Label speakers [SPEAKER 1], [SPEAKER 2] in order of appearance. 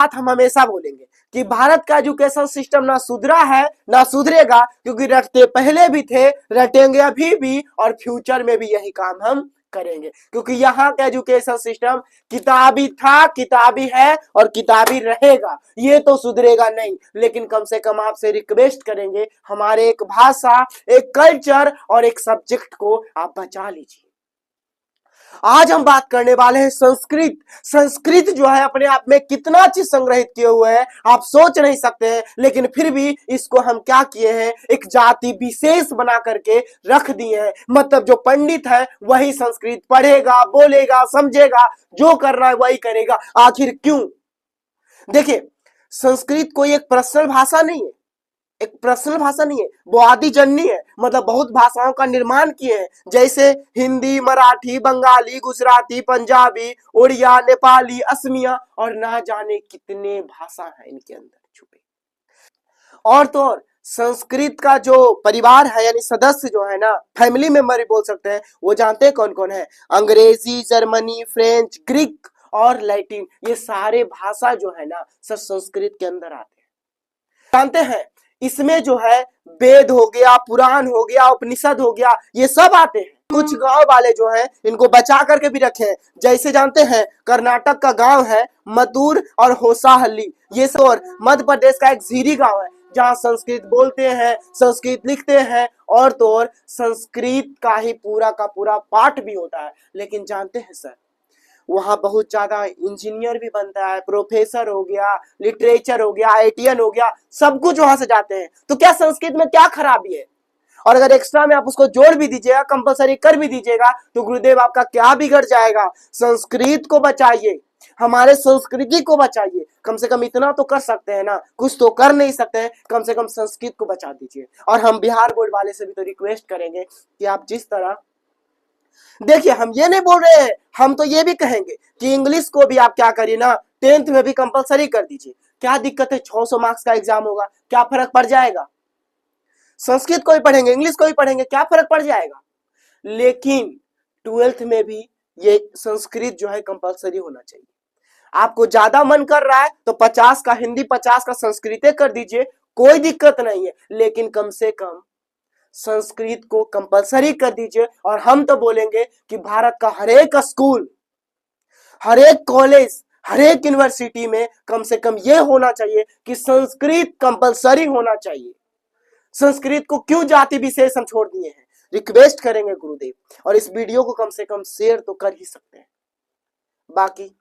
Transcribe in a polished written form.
[SPEAKER 1] बात हम हमेशा बोलेंगे कि भारत का एजुकेशन सिस्टम ना सुधरा है ना सुधरेगा, क्योंकि रटते पहले भी थे, रटेंगे अभी भी, और फ्यूचर में भी यही काम हम करेंगे, क्योंकि यहाँ का एजुकेशन सिस्टम किताबी था, किताबी है और किताबी रहेगा। ये तो सुधरेगा नहीं, लेकिन कम से कम आपसे रिक्वेस्ट करेंगे, हमारे एक भाषा, एक कल्चर और एक सब्जेक्ट को आप बचा लीजिए। आज हम बात करने वाले हैं संस्कृत। संस्कृत जो है अपने आप में कितना चीज संग्रहित किए हुए हैं आप सोच नहीं सकते हैं, लेकिन फिर भी इसको हम क्या किए हैं, एक जाति विशेष बना करके रख दिए हैं। मतलब जो पंडित है वही संस्कृत पढ़ेगा, बोलेगा, समझेगा, जो करना है वही करेगा। आखिर क्यों? देखिए, संस्कृत कोई एक पर्सनल भाषा नहीं है, एक पर्सनल भाषा नहीं है, वो आदि जननी है। मतलब बहुत भाषाओं का निर्माण किए हैं, जैसे हिंदी, मराठी, बंगाली, गुजराती, पंजाबी, उड़िया, नेपाली, असमिया और ना जाने कितने भाषा है इनके अंदर छुपे। और तो और संस्कृत का जो परिवार है, यानी सदस्य जो है ना, फैमिली मेंबर बोल सकते हैं, वो जानते हैं कौन कौन है? अंग्रेजी, जर्मनी, फ्रेंच, ग्रीक और लैटिन। ये सारे भाषा जो है ना सब संस्कृत के अंदर आते हैं। जानते हैं इसमें जो है वेद हो गया, पुराण हो गया, उपनिषद हो गया, ये सब आते हैं। कुछ गांव वाले जो हैं इनको बचा करके भी रखे हैं, जैसे जानते हैं कर्नाटक का गांव है मथुर और होसाहल्ली, ये सब, और मध्य प्रदेश का एक झीरी गांव है जहां संस्कृत बोलते हैं, संस्कृत लिखते हैं, और तो और संस्कृत का ही पूरा का पूरा पाठ भी होता है। लेकिन जानते हैं सर, वहां बहुत ज्यादा इंजीनियर भी बनता है, प्रोफेसर हो गया, लिटरेचर हो गया, आईटीएन हो गया, सब कुछ वहां से जाते हैं। तो क्या संस्कृत में क्या खराबी है? और अगर एक्स्ट्रा में आप उसको जोड़ भी दीजिएगा, कंपलसरी कर भी दीजिएगा, तो गुरुदेव आपका क्या बिगड़ जाएगा? संस्कृत को बचाइए, हमारे संस्कृति को बचाइए। कम से कम इतना तो कर सकते हैं ना, कुछ तो कर नहीं सकते हैं, कम से कम संस्कृत को बचा दीजिए। और हम बिहार बोर्ड वाले से भी तो रिक्वेस्ट करेंगे कि आप जिस तरह, देखिए हम ये नहीं बोल रहे हैं, हम तो ये भी कहेंगे कि इंग्लिश को भी आप क्या करिए ना, 10th में भी कंपलसरी कर दीजिए। क्या दिक्कत है? 600 मार्क्स का एग्जाम होगा, क्या फर्क पड़ जाएगा? संस्कृत को भी पढ़ेंगे, इंग्लिश को भी पढ़ेंगे, क्या फर्क पड़ जाएगा? लेकिन 12th में भी ये संस्कृत जो है कंपलसरी होना चाहिए। आपको ज्यादा मन कर रहा है तो 50 का हिंदी, 50 का संस्कृत कर दीजिए, कोई दिक्कत नहीं है, लेकिन कम से कम संस्कृत को कंपलसरी कर दीजिए। और हम तो बोलेंगे कि भारत का हर एक स्कूल, हर एक कॉलेज, हर एक यूनिवर्सिटी में कम से कम यह होना चाहिए कि संस्कृत कंपलसरी होना चाहिए। संस्कृत को क्यों जाति विशेष हम छोड़ दिए हैं? रिक्वेस्ट करेंगे गुरुदेव, और इस वीडियो को कम से कम शेयर तो कर ही सकते हैं। बाकी